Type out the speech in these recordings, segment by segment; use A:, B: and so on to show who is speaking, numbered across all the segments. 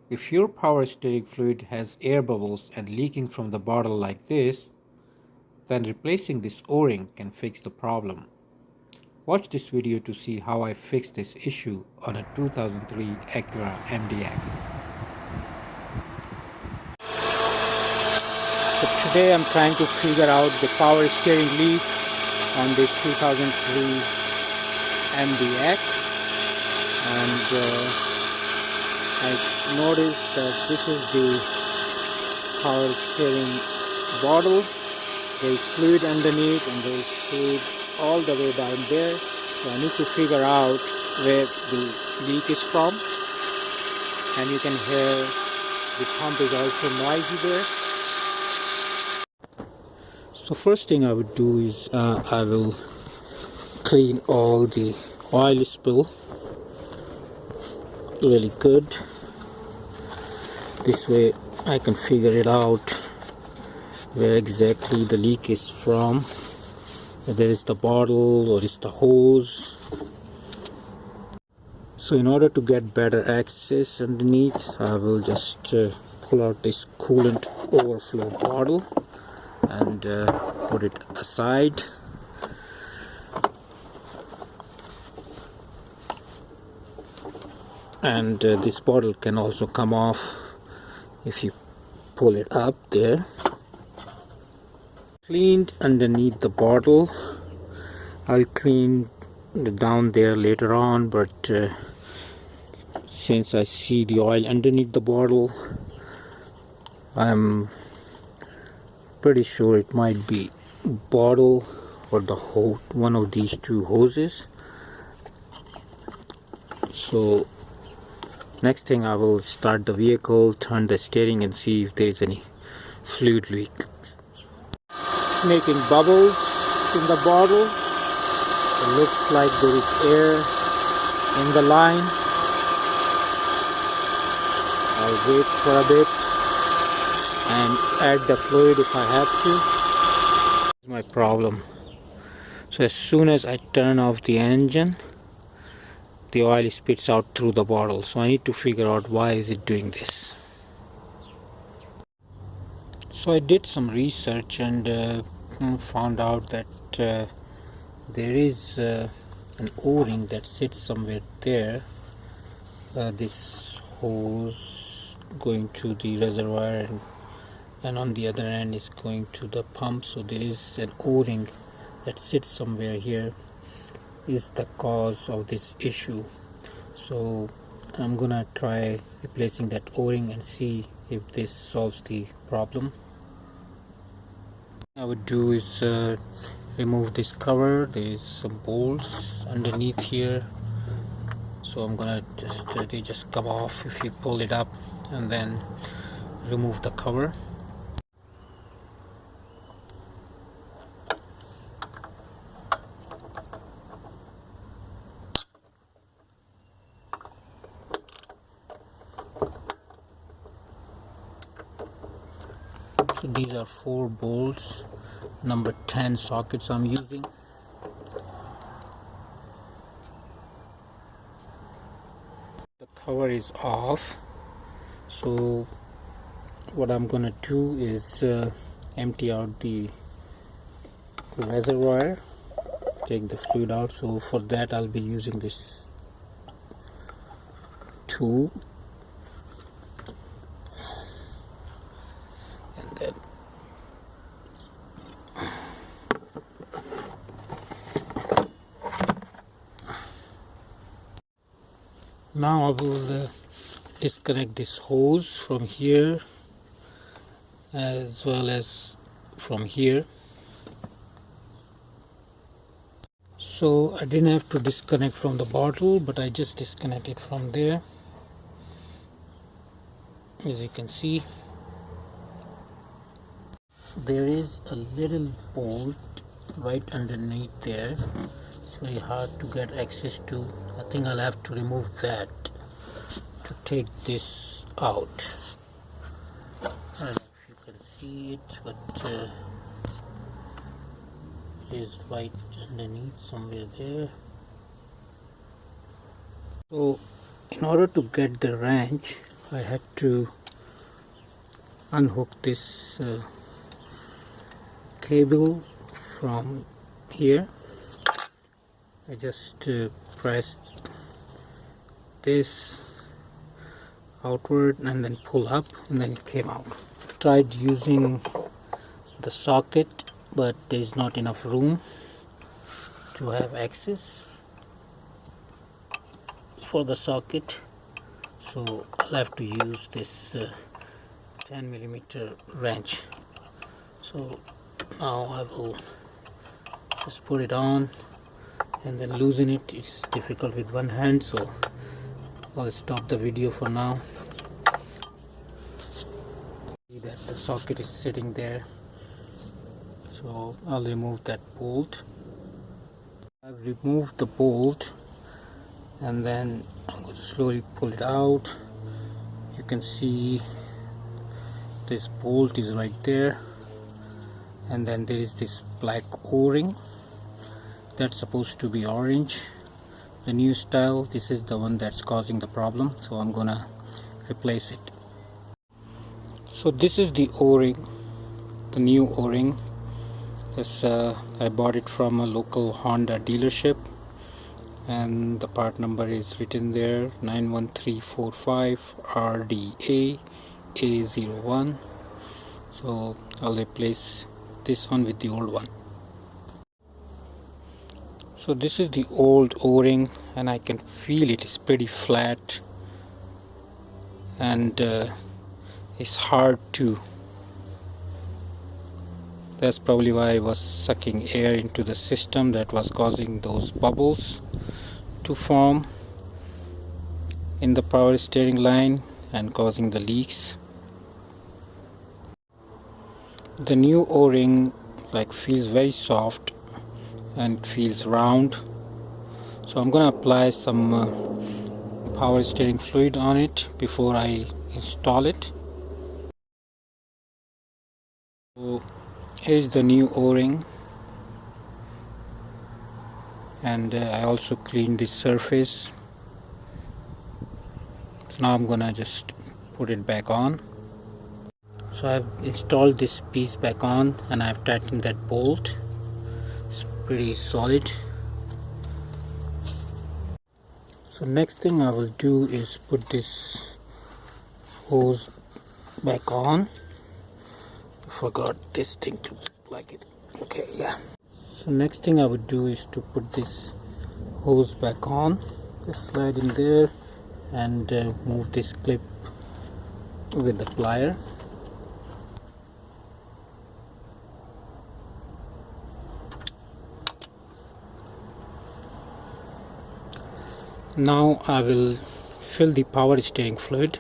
A: If your power steering fluid has air bubbles and leaking from the bottle like this, then replacing this O-ring can fix the problem. Watch this video to see how I fixed this issue on a 2003 Acura MDX. So today I'm trying to figure out the power steering leak on this 2003 MDX, and I noticed that this is the power steering bottle. There is fluid underneath and there is fluid all the way down there. So I need to figure out where the leak is from. And you can hear the pump is also noisy there. So first thing I would do is I will clean all the oil spill really good. This way I can figure it out where exactly the leak is from, whether it's the bottle or it's the hose. So in order to get better access underneath, I will just pull out this coolant overflow bottle and put it aside. And this bottle can also come off if you pull it up there. Cleaned underneath the bottle. I'll clean down there later on, but since I see the oil underneath the bottle, I'm pretty sure it might be bottle or the hose, one of these two hoses. So next thing, I will start the vehicle, turn the steering and see if there is any fluid leak. Making bubbles in the bottle. It looks like there is air in the line. I'll wait for a bit and add the fluid if I have to. This is my problem. So as soon as I turn off the engine, the oil spits out through the bottle. So I need to figure out why is it doing this. So I did some research and found out that there is an O-ring that sits somewhere there. This hose going to the reservoir and on the other end is going to the pump. So there is an O-ring that sits somewhere here, is the cause of this issue. So I'm gonna try replacing that O-ring and see if this solves the problem. What I would do is remove this cover. There is some bolts underneath here, so I'm gonna they just come off if you pull it up, and then remove the cover. So these are 4 bolts, number 10 sockets I'm using. The cover is off, so what I'm gonna do is empty out the reservoir, take the fluid out. So for that I'll be using this tool. Now I will disconnect this hose from here as well as from here. So I didn't have to disconnect from the bottle, but I just disconnected from there. As you can see, there is a little bolt right underneath there. It's very hard to get access to. I think I'll have to remove that to take this out. I don't know if you can see it, but it is right underneath somewhere there. So in order to get the wrench, I had to unhook this cable from here. I just pressed this outward and then pull up, and then it came out. Tried using the socket, but there is not enough room to have access for the socket, so I'll have to use this 10mm wrench. So now I will just put it on and then loosen it. It's difficult with one hand, so I'll stop the video for now. See that the socket is sitting there, so I'll remove that bolt. I've removed the bolt and then I'm going to slowly pull it out. You can see this bolt is right there, and then there is this black O-ring that's supposed to be orange, the new style. This is the one that's causing the problem, so I'm gonna replace it. So this is the O-ring, the new O-ring. This I bought it from a local Honda dealership, and the part number is written there, 91345 RDA A01. So I'll replace this one with the old one. So this is the old O-ring, and I can feel it is pretty flat, and it's hard to. That's probably why I was sucking air into the system that was causing those bubbles to form in the power steering line and causing the leaks. The new O-ring feels very soft and feels round, so I'm gonna apply some power steering fluid on it before I install it. So here's the new O-ring, and I also cleaned this surface. So now I'm gonna just put it back on. So I've installed this piece back on, and I've tightened that bolt. It's pretty solid. So next thing I will do is put this hose back on. I forgot this thing to plug it. Okay, yeah. So next thing I would do is to put this hose back on. Just slide in there and move this clip with the plier. Now I will fill the power steering fluid.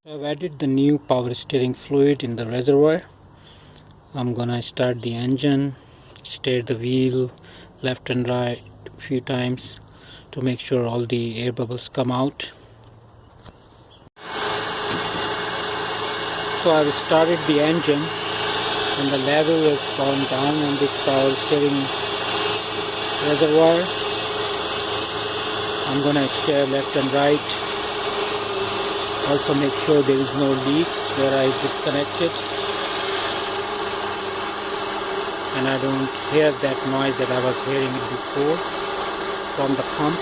A: I've added the new power steering fluid in the reservoir. I'm gonna start the engine, steer the wheel left and right a few times to make sure all the air bubbles come out. So I've started the engine, and the level has gone down on this power steering reservoir. I'm gonna steer left and right. Also make sure there is no leak where I disconnected, and I don't hear that noise that I was hearing it before from the pump.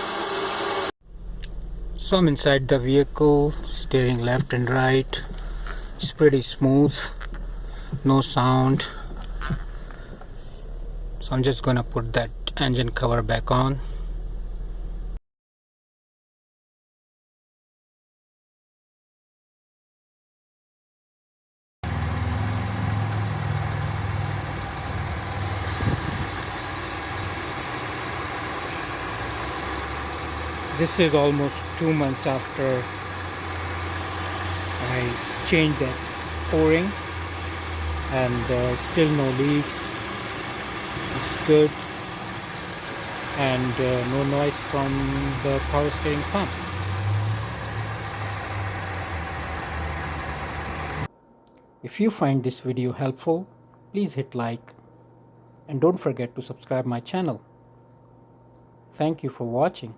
A: So I'm inside the vehicle, steering left and right. It's pretty smooth, no sound. So I'm just gonna put that engine cover back on. This is almost 2 months after I changed that O-ring, and still no leaks. It's good, and no noise from the power steering pump. If you find this video helpful, please hit like, and don't forget to subscribe my channel. Thank you for watching.